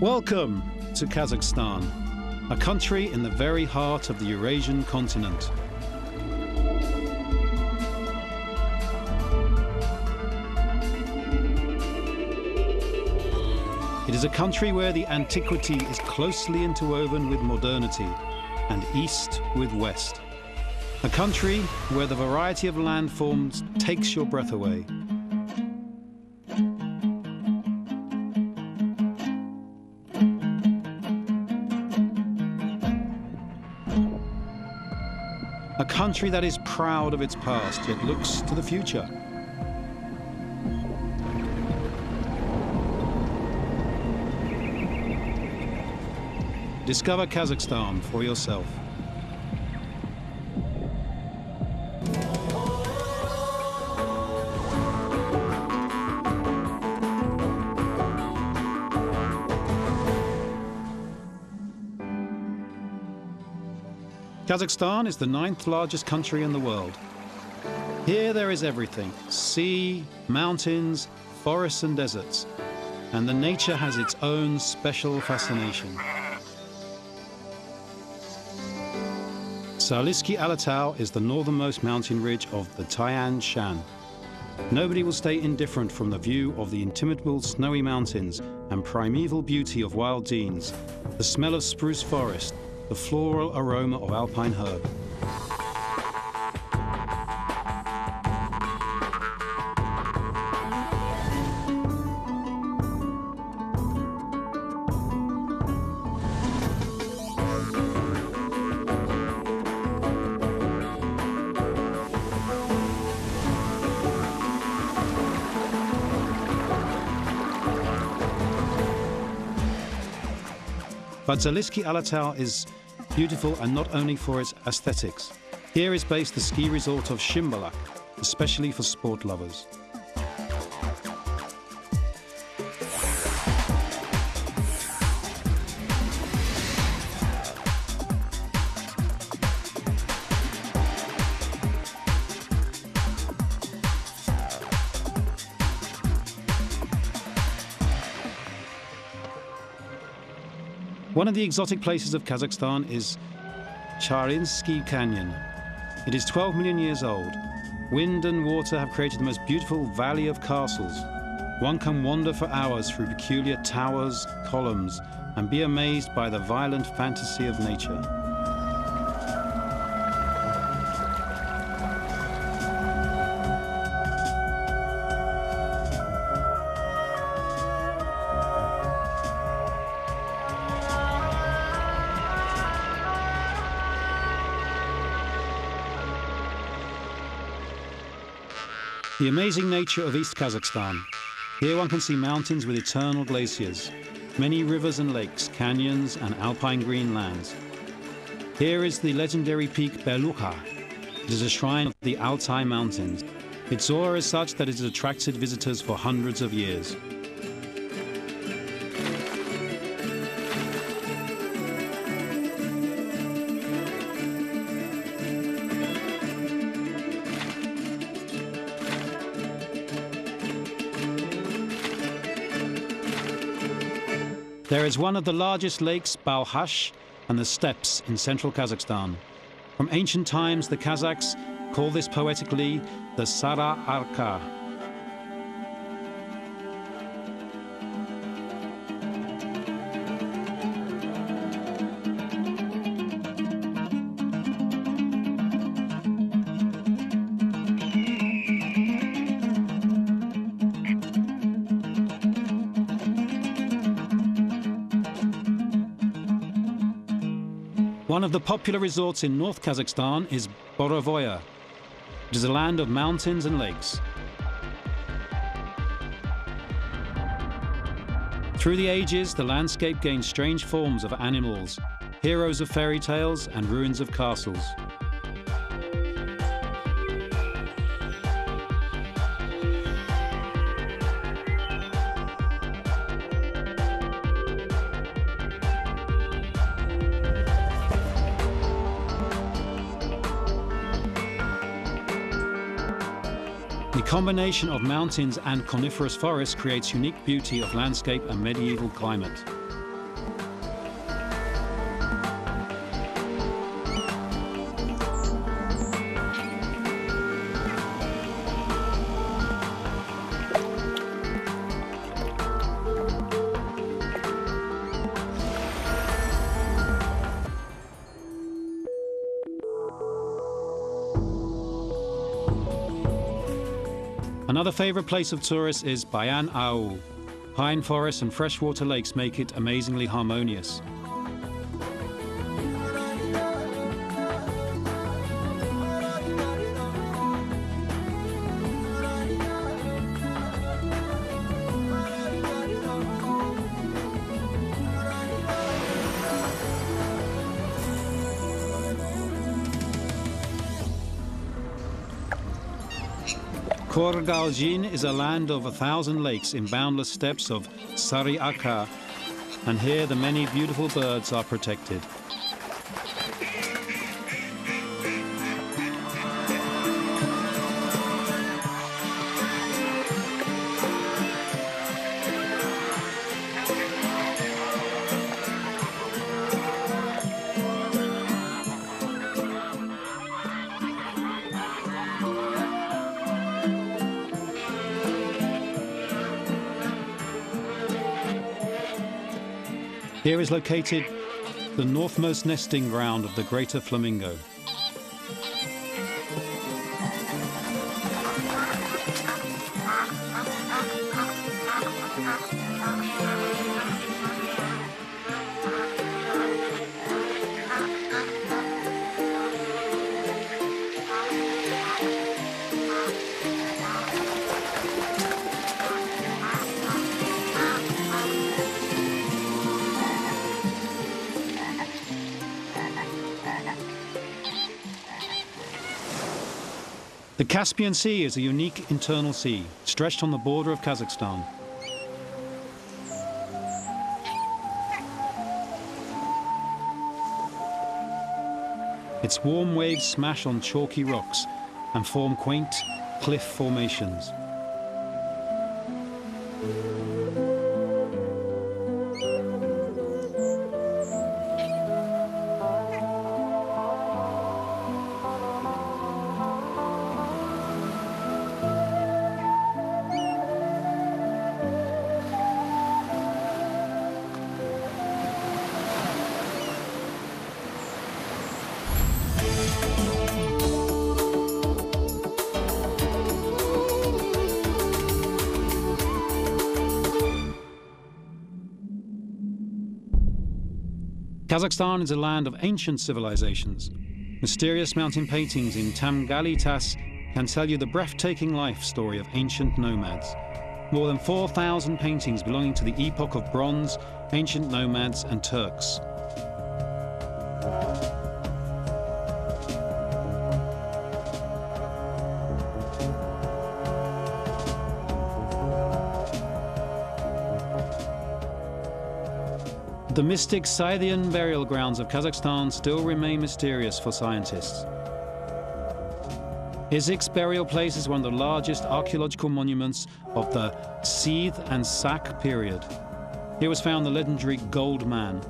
Welcome to Kazakhstan, a country in the very heart of the Eurasian continent. It is a country where the antiquity is closely interwoven with modernity and east with west. A country where the variety of landforms takes your breath away. A country that is proud of its past, yet looks to the future. Discover Kazakhstan for yourself. Kazakhstan is the 9th largest country in the world. Here there is everything: sea, mountains, forests and deserts. And the nature has its own special fascination. Srcu Alatau is the northernmost mountain ridge of the Tian Shan. Nobody will stay indifferent from the view of the intimidable snowy mountains and primeval beauty of wild deans, the smell of spruce forest, the floral aroma of alpine herb. But Srcu Alatau is beautiful, and not only for its aesthetics. Here is based the ski resort of Shimbalak, especially for sport lovers. One of the exotic places of Kazakhstan is Charinsky Canyon. It is 12 million years old. Wind and water have created the most beautiful valley of castles. One can wander for hours through peculiar towers, columns, and be amazed by the violent fantasy of nature. The amazing nature of East Kazakhstan. Here one can see mountains with eternal glaciers, many rivers and lakes, canyons and alpine green lands. Here is the legendary peak Belukha. It is a shrine of the Altai Mountains. Its aura is such that it has attracted visitors for hundreds of years. There is one of the largest lakes, Balkhash, and the steppes in central Kazakhstan. From ancient times, the Kazakhs call this poetically the srcu. One of the popular resorts in North Kazakhstan is Borovoya. It is a land of mountains and lakes. Through the ages, the landscape gained strange forms of animals, heroes of fairy tales, and ruins of castles. The combination of mountains and coniferous forests creates unique beauty of landscape and medieval climate. Another favorite place of tourists is Bayan Aul. Pine forests and freshwater lakes make it amazingly harmonious. Korgalzhin is a land of 1,000 lakes in boundless steppes of srcu, and here the many beautiful birds are protected. Here is located the northmost nesting ground of the greater flamingo. The Caspian Sea is a unique internal sea, stretched on the border of Kazakhstan. Its warm waves smash on chalky rocks and form quaint cliff formations. Kazakhstan is a land of ancient civilizations. Mysterious mountain paintings in Tamgali Tas can tell you the breathtaking life story of ancient nomads. More than 4,000 paintings belonging to the epoch of bronze, ancient nomads and Turks. The mystic Scythian burial grounds of Kazakhstan still remain mysterious for scientists. Izik's burial place is one of the largest archaeological monuments of the Scythe and Sak period. Here was found the legendary Gold Man.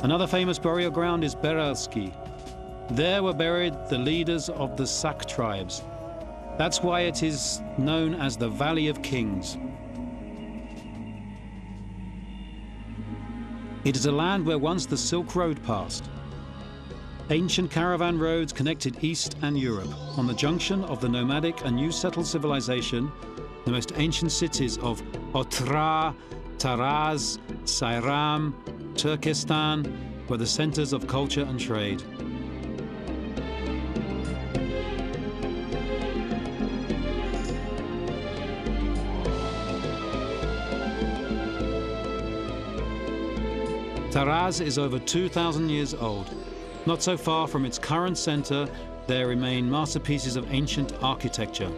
Another famous burial ground is Berelsky. There were buried the leaders of the Sak tribes. That's why it is known as the Valley of Kings. It is a land where once the Silk Road passed. Ancient caravan roads connected East and Europe. On the junction of the nomadic and new settled civilization, the most ancient cities of Otra, Taraz, Sayram, Turkestan were the centers of culture and trade. Taraz is over 2,000 years old. Not so far from its current center, there remain masterpieces of ancient architecture.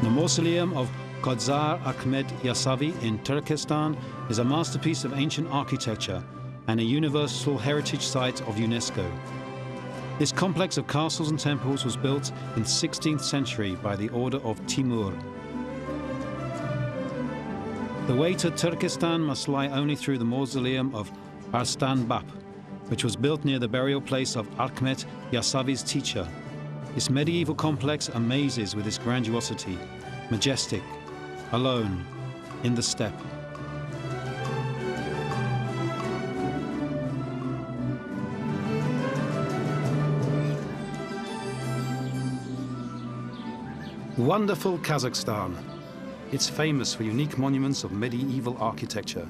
The mausoleum of Kodzar Ahmed Yasavi in Turkestan is a masterpiece of ancient architecture and a universal heritage site of UNESCO. This complex of castles and temples was built in the 16th century by the order of Timur. The way to Turkestan must lie only through the mausoleum of Arslan Bab. which was built near the burial place of Akhmet Yasavi's teacher. This medieval complex amazes with its grandiosity, majestic, alone, in the steppe. Wonderful Kazakhstan. It's famous for unique monuments of medieval architecture.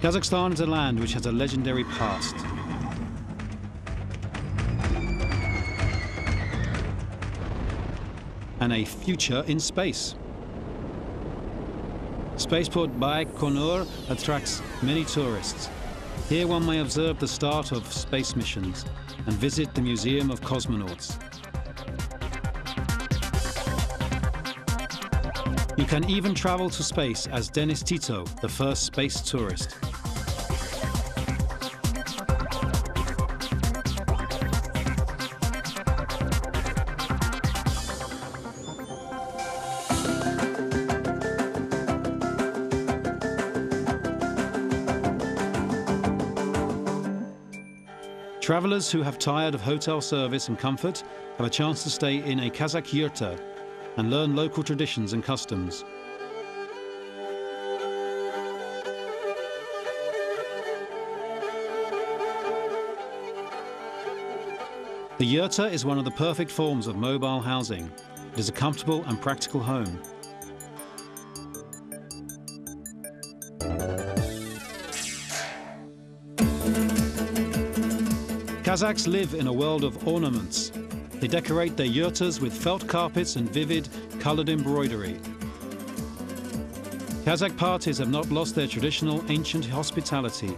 Kazakhstan is a land which has a legendary past. And a future in space. Spaceport Baikonur attracts many tourists. Here one may observe the start of space missions and visit the Museum of Cosmonauts. You can even travel to space as Denis Tito, the first space tourist. Travelers who have tired of hotel service and comfort have a chance to stay in a Kazakh yurta and learn local traditions and customs. The yurta is one of the perfect forms of mobile housing. It is a comfortable and practical home. Kazakhs live in a world of ornaments. They decorate their yurtas with felt carpets and vivid, colored embroidery. Kazakh parties have not lost their traditional ancient hospitality.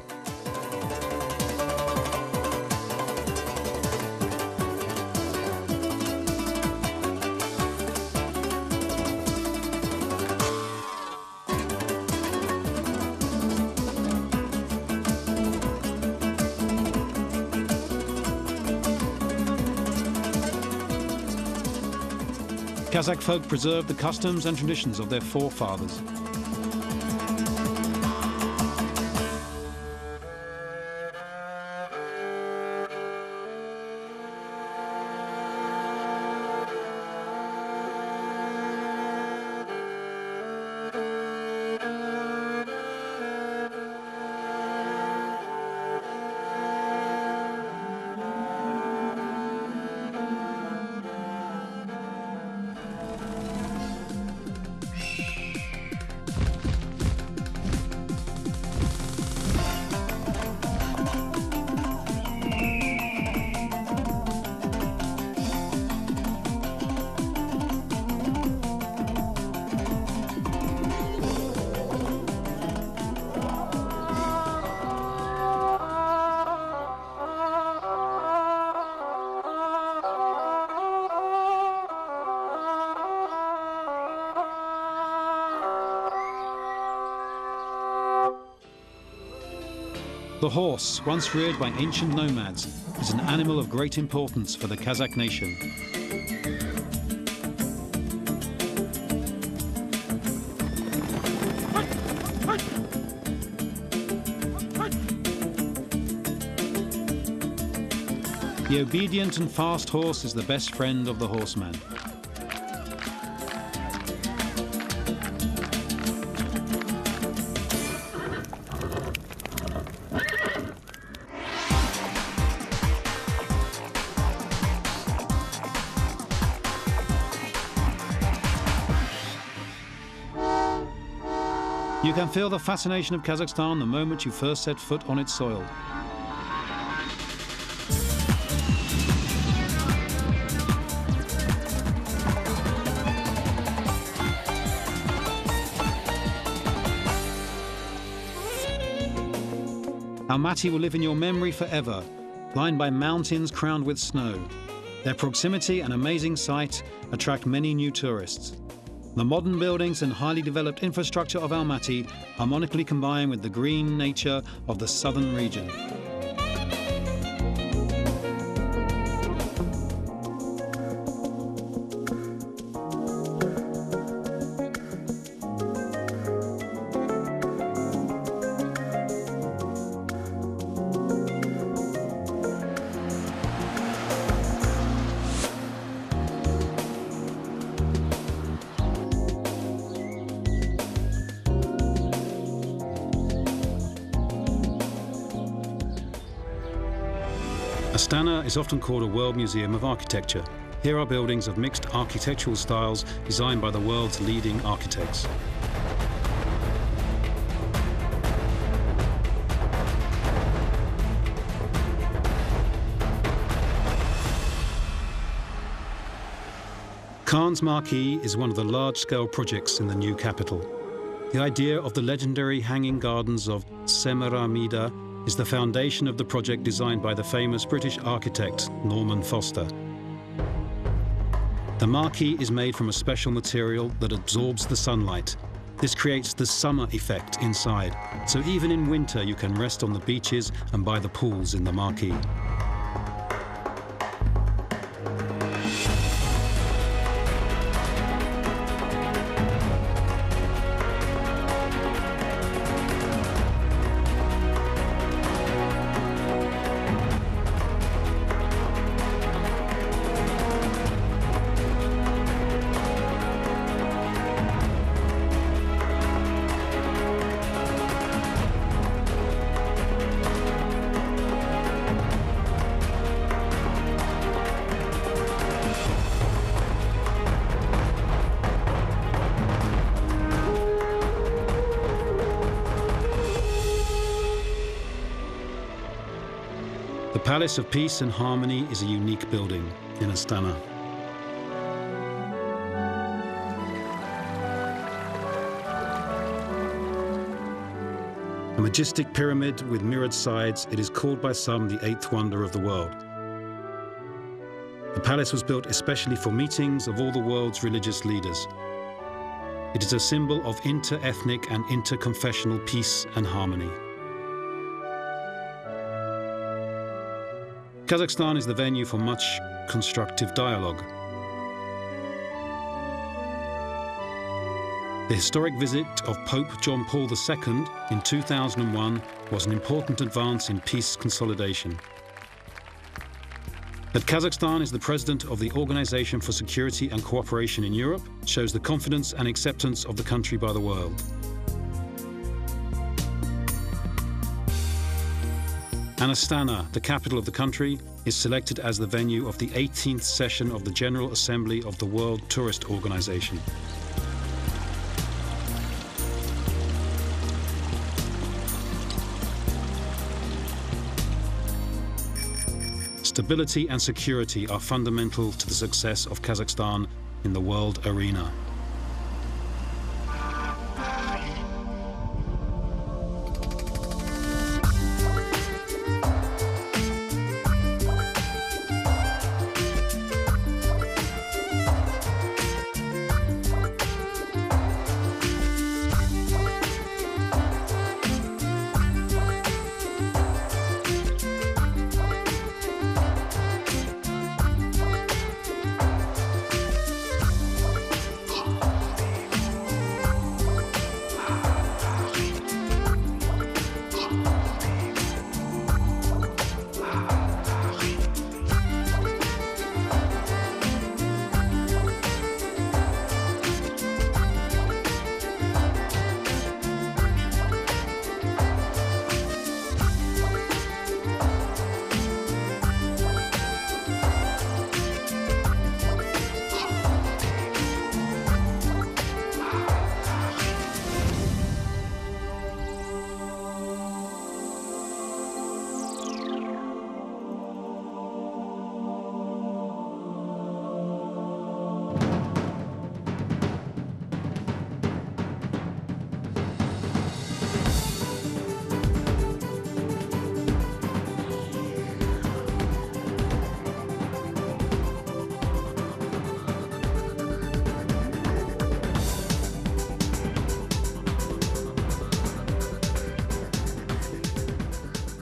Kazakh folk preserve the customs and traditions of their forefathers. The horse, once reared by ancient nomads, is an animal of great importance for the Kazakh nation. The obedient and fast horse is the best friend of the horseman. You can feel the fascination of Kazakhstan the moment you first set foot on its soil. Almaty will live in your memory forever, lined by mountains crowned with snow. Their proximity and amazing sight attract many new tourists. The modern buildings and highly developed infrastructure of Almaty harmonically combine with the green nature of the southern region. Astana is often called a world museum of architecture. Here are buildings of mixed architectural styles designed by the world's leading architects. Khan's Marquee is one of the large-scale projects in the new capital. The idea of the legendary hanging gardens of Semiramida is the foundation of the project designed by the famous British architect Norman Foster. The marquee is made from a special material that absorbs the sunlight. This creates the summer effect inside, so even in winter you can rest on the beaches and by the pools in the marquee. The Palace of Peace and Harmony is a unique building in Astana. A majestic pyramid with mirrored sides, it is called by some the eighth wonder of the world. The palace was built especially for meetings of all the world's religious leaders. It is a symbol of inter-ethnic and inter-confessional peace and harmony. Kazakhstan is the venue for much constructive dialogue. The historic visit of Pope John Paul II in 2001 was an important advance in peace consolidation. That Kazakhstan is the president of the Organization for Security and Cooperation in Europe shows the confidence and acceptance of the country by the world. And Astana, the capital of the country, is selected as the venue of the 18th session of the General Assembly of the World Tourist Organization. Stability and security are fundamental to the success of Kazakhstan in the world arena.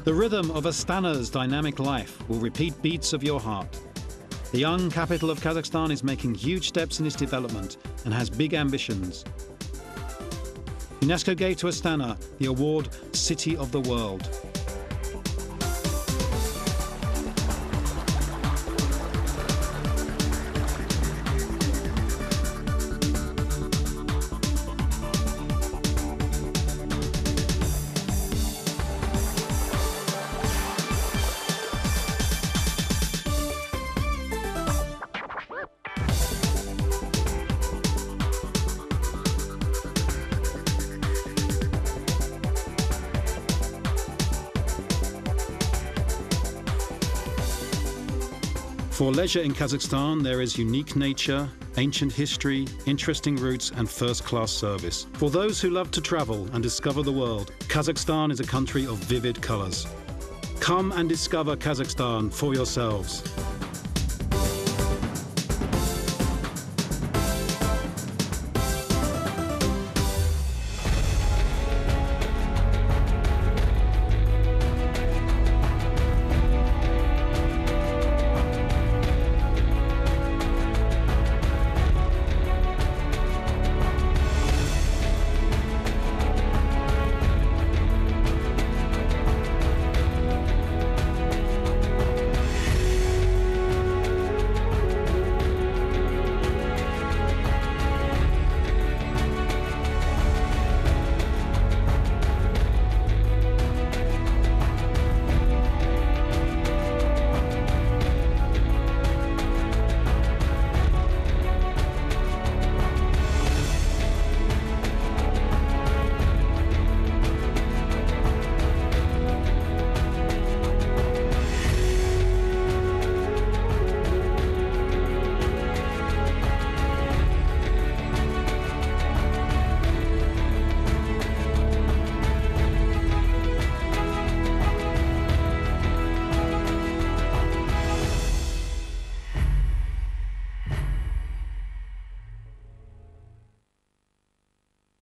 The rhythm of Astana's dynamic life will repeat beats of your heart. The young capital of Kazakhstan is making huge steps in its development and has big ambitions. UNESCO gave to Astana the award City of the World. For leisure in Kazakhstan, there is unique nature, ancient history, interesting routes and first-class service. For those who love to travel and discover the world, Kazakhstan is a country of vivid colors. Come and discover Kazakhstan for yourselves.